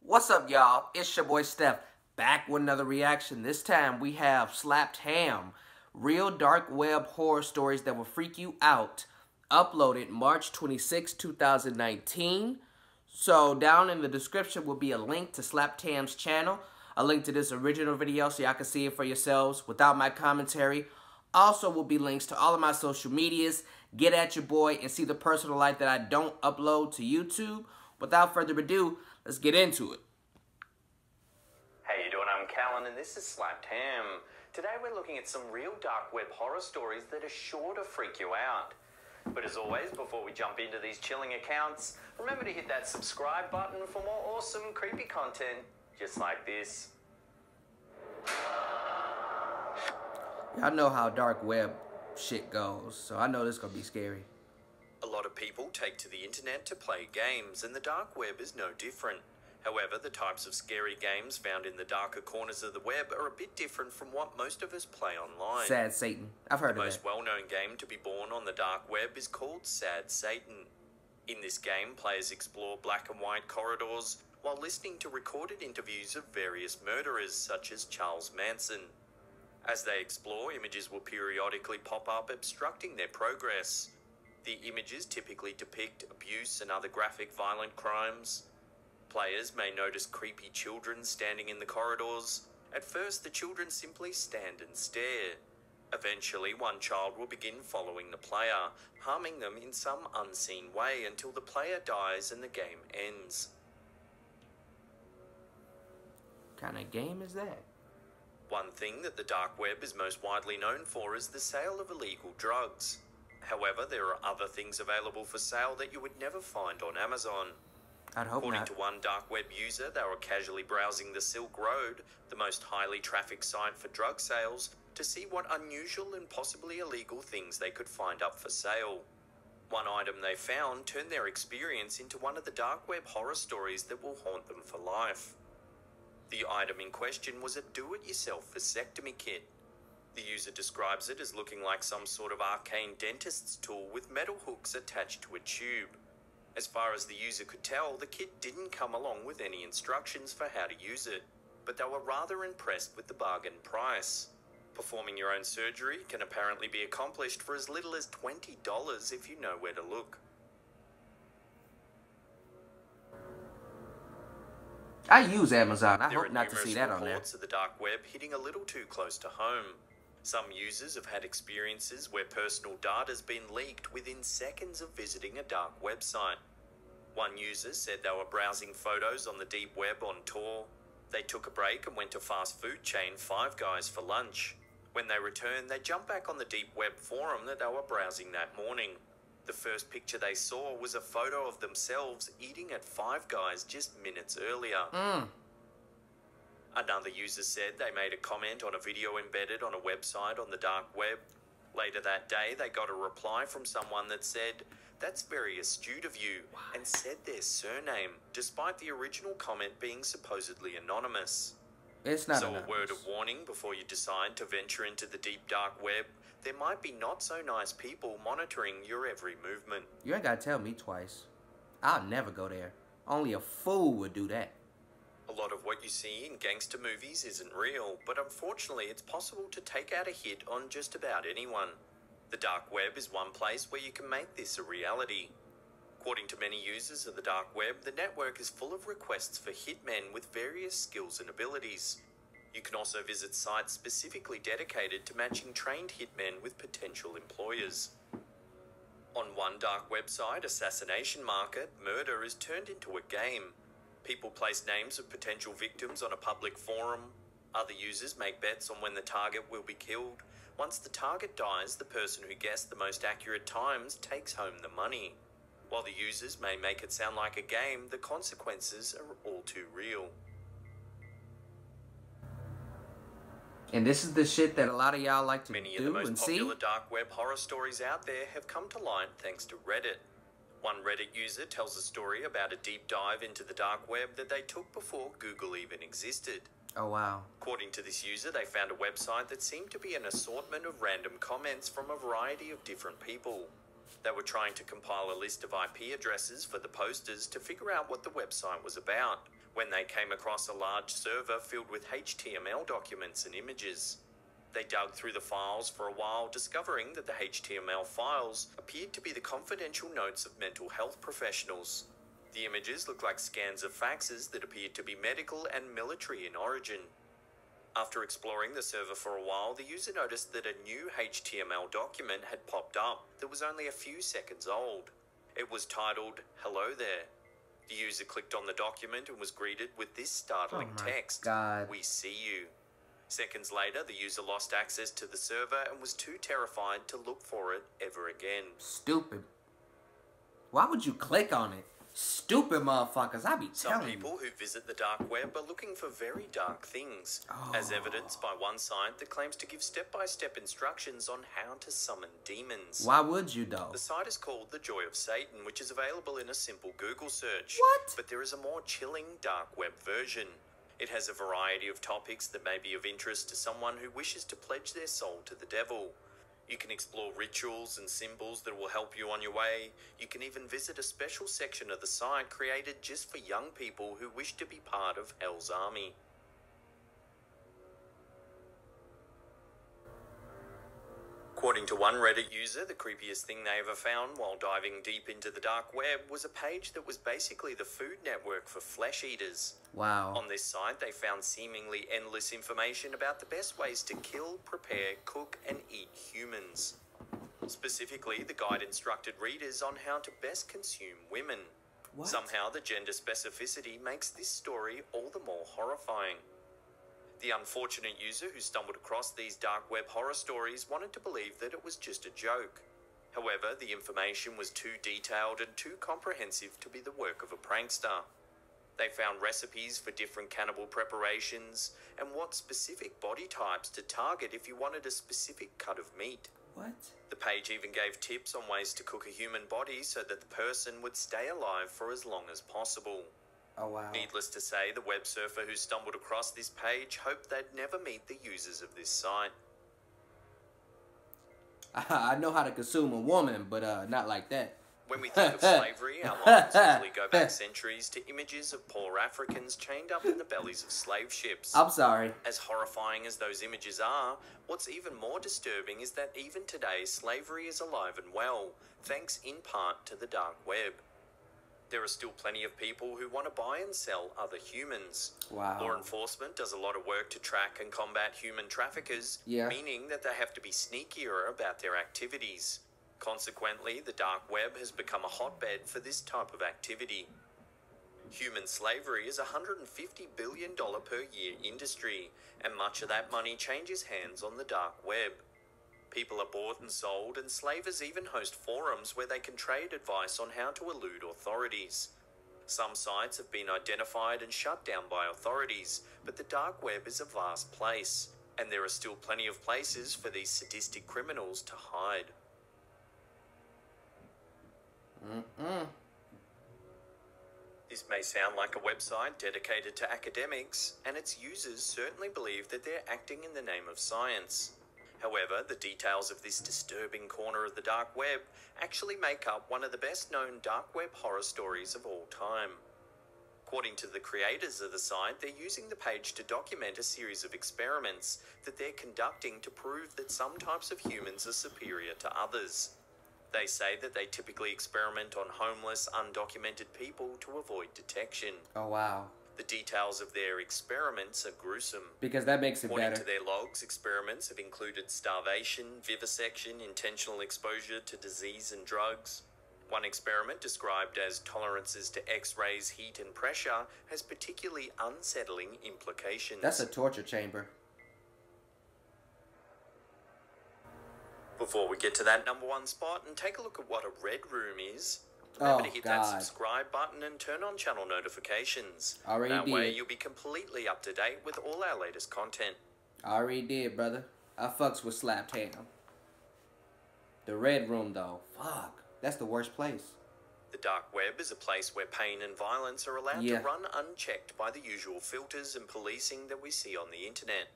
What's up, y'all? It's your boy Steph, back with another reaction. This time we have Slapped Ham, real dark web horror stories that will freak you out, uploaded March 26, 2019. So down in the description will be a link to Slapped Ham's channel, a link to this original video so y'all can see it for yourselves without my commentary. Also will be links to all of my social medias. Get at your boy and see the personal life that I don't upload to YouTube. Without further ado, let's get into it. Hey, you doing? I'm Callan and this is Slapped Ham. Today we're looking at some real dark web horror stories that are sure to freak you out. But as always, before we jump into these chilling accounts, remember to hit that subscribe button for more awesome, creepy content just like this. Y'all know how dark web shit goes, so I know this is gonna be scary. A lot of people take to the internet to play games, and the dark web is no different. However, the types of scary games found in the darker corners of the web are a bit different from what most of us play online. Sad Satan. I've heard of that. The most well-known game to be born on the dark web is called Sad Satan. In this game, players explore black and white corridors while listening to recorded interviews of various murderers such as Charles Manson. As they explore, images will periodically pop up obstructing their progress. The images typically depict abuse and other graphic violent crimes. Players may notice creepy children standing in the corridors. At first, the children simply stand and stare. Eventually, one child will begin following the player, harming them in some unseen way until the player dies and the game ends. What kind of game is that? One thing that the dark web is most widely known for is the sale of illegal drugs. However, there are other things available for sale that you would never find on Amazon. I'd hope According not. to one dark web user, they were casually browsing the Silk Road, the most highly trafficked site for drug sales, to see what unusual and possibly illegal things they could find up for sale. One item they found turned their experience into one of the dark web horror stories that will haunt them for life. The item in question was a do-it-yourself vasectomy kit. The user describes it as looking like some sort of arcane dentist's tool with metal hooks attached to a tube. As far as the user could tell, the kit didn't come along with any instructions for how to use it, but they were rather impressed with the bargain price. Performing your own surgery can apparently be accomplished for as little as $20 if you know where to look. I use Amazon. I There hope are not to see that on there. reports of the dark web hitting a little too close to home. Some users have had experiences where personal data has been leaked within seconds of visiting a dark website. One user said they were browsing photos on the deep web on tour. They took a break and went to fast food chain Five Guys for lunch. When they returned, they jumped back on the deep web forum that they were browsing that morning. The first picture they saw was a photo of themselves eating at Five Guys just minutes earlier. Another user said they made a comment on a video embedded on a website on the dark web. Later that day, they got a reply from someone that said, "That's very astute of you," and said their surname, despite the original comment being supposedly anonymous. It's not So anonymous. a word of warning before you decide to venture into the deep dark web. There might be not so nice people monitoring your every movement. You ain't gotta tell me twice. I'll never go there. Only a fool would do that. A lot of what you see in gangster movies isn't real, but unfortunately it's possible to take out a hit on just about anyone. The dark web is one place where you can make this a reality. According to many users of the dark web, the network is full of requests for hitmen with various skills and abilities. You can also visit sites specifically dedicated to matching trained hitmen with potential employers. On one dark website, Assassination Market, murder is turned into a game. People place names of potential victims on a public forum. Other users make bets on when the target will be killed. Once the target dies, the person who guessed the most accurate times takes home the money. While the users may make it sound like a game, the consequences are all too real. And this is the shit that a lot of y'all like to Many of the do most and see. popular dark web horror stories out there have come to light thanks to Reddit. One Reddit user tells a story about a deep dive into the dark web that they took before Google even existed. Oh, wow. According to this user, they found a website that seemed to be an assortment of random comments from a variety of different people. They were trying to compile a list of IP addresses for the posters to figure out what the website was about, when they came across a large server filled with HTML documents and images. They dug through the files for a while, discovering that the HTML files appeared to be the confidential notes of mental health professionals. The images looked like scans of faxes that appeared to be medical and military in origin. After exploring the server for a while, the user noticed that a new HTML document had popped up that was only a few seconds old. It was titled, "Hello there." The user clicked on the document and was greeted with this startling text, God. "We see you." Seconds later, the user lost access to the server and was too terrified to look for it ever again. Stupid. Why would you click on it? Stupid motherfuckers, I be Some telling you. people who visit the dark web are looking for very dark things, as evidenced by one site that claims to give step-by-step instructions on how to summon demons. Why would you, though? The site is called The Joy of Satan, which is available in a simple Google search. What? But there is a more chilling dark web version. It has a variety of topics that may be of interest to someone who wishes to pledge their soul to the devil. You can explore rituals and symbols that will help you on your way. You can even visit a special section of the site created just for young people who wish to be part of Hell's Army. According to one Reddit user, the creepiest thing they ever found while diving deep into the dark web was a page that was basically the Food Network for flesh eaters. Wow. On this site, they found seemingly endless information about the best ways to kill, prepare, cook, and eat humans. Specifically, the guide instructed readers on how to best consume women. What? Somehow, the gender specificity makes this story all the more horrifying. The unfortunate user who stumbled across these dark web horror stories wanted to believe that it was just a joke. However, the information was too detailed and too comprehensive to be the work of a prankster. They found recipes for different cannibal preparations and what specific body types to target if you wanted a specific cut of meat. What? The page even gave tips on ways to cook a human body so that the person would stay alive for as long as possible. Oh, wow. Needless to say, the web surfer who stumbled across this page hoped they'd never meet the users of this site. I know how to consume a woman, but not like that. When we think of slavery, our minds usually go back centuries to images of poor Africans chained up in the bellies of slave ships. I'm sorry. As horrifying as those images are, what's even more disturbing is that even today, slavery is alive and well, thanks in part to the dark web. There are still plenty of people who want to buy and sell other humans. Wow. Law enforcement does a lot of work to track and combat human traffickers, meaning that they have to be sneakier about their activities. Consequently, the dark web has become a hotbed for this type of activity. Human slavery is a $150 billion per year industry, and much of that money changes hands on the dark web. People are bought and sold, and slavers even host forums where they can trade advice on how to elude authorities. Some sites have been identified and shut down by authorities, but the dark web is a vast place, and there are still plenty of places for these sadistic criminals to hide. This may sound like a website dedicated to academics, and its users certainly believe that they're acting in the name of science. However, the details of this disturbing corner of the dark web actually make up one of the best-known dark web horror stories of all time. According to the creators of the site, they're using the page to document a series of experiments that they're conducting to prove that some types of humans are superior to others. They say that they typically experiment on homeless, undocumented people to avoid detection. Oh, wow. The details of their experiments are gruesome. Because that makes it According better. to their logs, experiments have included starvation, vivisection, intentional exposure to disease and drugs. One experiment, described as tolerances to X-rays, heat and pressure, has particularly unsettling implications. That's a torture chamber. Before we get to that number one spot and take a look at what a red room is, remember to hit that subscribe button and turn on channel notifications. Already that did. way you'll be completely up to date with all our latest content. I already did, brother. I fucks with slapped ham. The red room, though. Fuck. That's the worst place. The dark web is a place where pain and violence are allowed to run unchecked by the usual filters and policing that we see on the internet.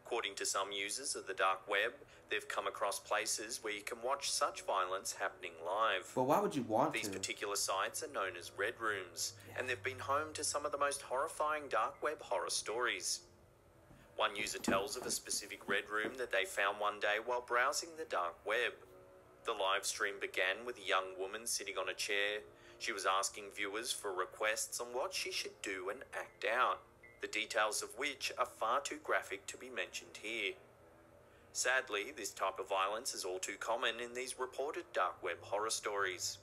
According to some users of the dark web, they've come across places where you can watch such violence happening live. But why would you want These to? particular sites are known as red rooms, and they've been home to some of the most horrifying dark web horror stories. One user tells of a specific red room that they found one day while browsing the dark web. The live stream began with a young woman sitting on a chair. She was asking viewers for requests on what she should do and act out, the details of which are far too graphic to be mentioned here. Sadly, this type of violence is all too common in these reported dark web horror stories.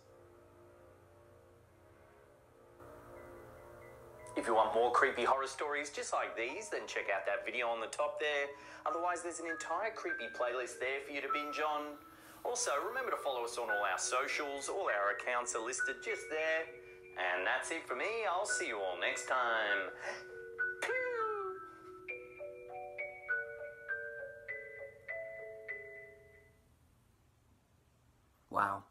If you want more creepy horror stories just like these, then check out that video on the top there. Otherwise, there's an entire creepy playlist there for you to binge on. Also, remember to follow us on all our socials. All our accounts are listed just there. And that's it for me. I'll see you all next time. Wow.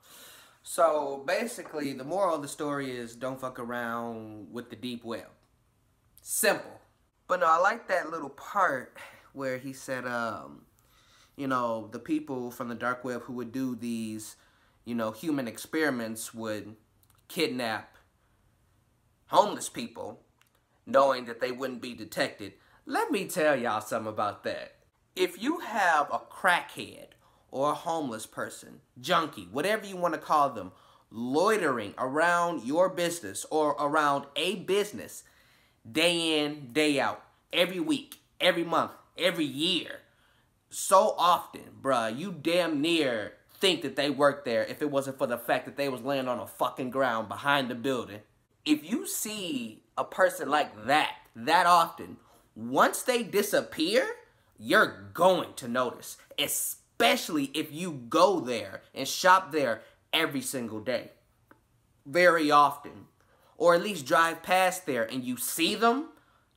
So basically, the moral of the story is don't fuck around with the deep web. Simple. But no, I like that little part where he said, you know, the people from the dark web who would do these, you know, human experiments would kidnap homeless people knowing that they wouldn't be detected. Let me tell y'all something about that. If you have a crackhead or a homeless person, junkie, whatever you want to call them, loitering around your business or around a business day in, day out, every week, every month, every year, so often, bruh, you damn near think that they worked there if it wasn't for the fact that they was laying on a fucking ground behind the building. If you see a person like that often, once they disappear, you're going to notice, especially if you go there and shop there every single day, very often, or at least drive past there and you see them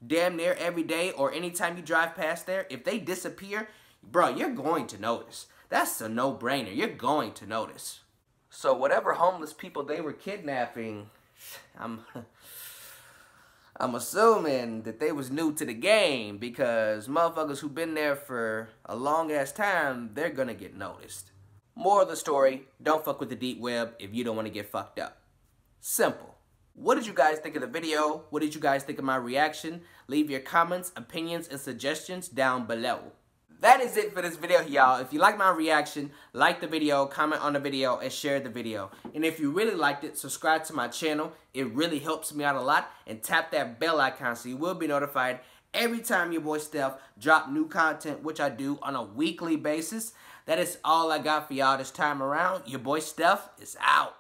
damn near every day or anytime you drive past there. If they disappear, bro, you're going to notice. That's a no-brainer. You're going to notice. So whatever homeless people they were kidnapping, I'm assuming that they was new to the game, because motherfuckers who been there for a long-ass time, they're gonna get noticed. Moral of the story, don't fuck with the deep web if you don't want to get fucked up. Simple. What did you guys think of the video? What did you guys think of my reaction? Leave your comments, opinions, and suggestions down below. That is it for this video, y'all. If you like my reaction, like the video, comment on the video, and share the video. And if you really liked it, subscribe to my channel. It really helps me out a lot. And tap that bell icon so you will be notified every time your boy Steph drop new content, which I do on a weekly basis. That is all I got for y'all this time around. Your boy Steph is out.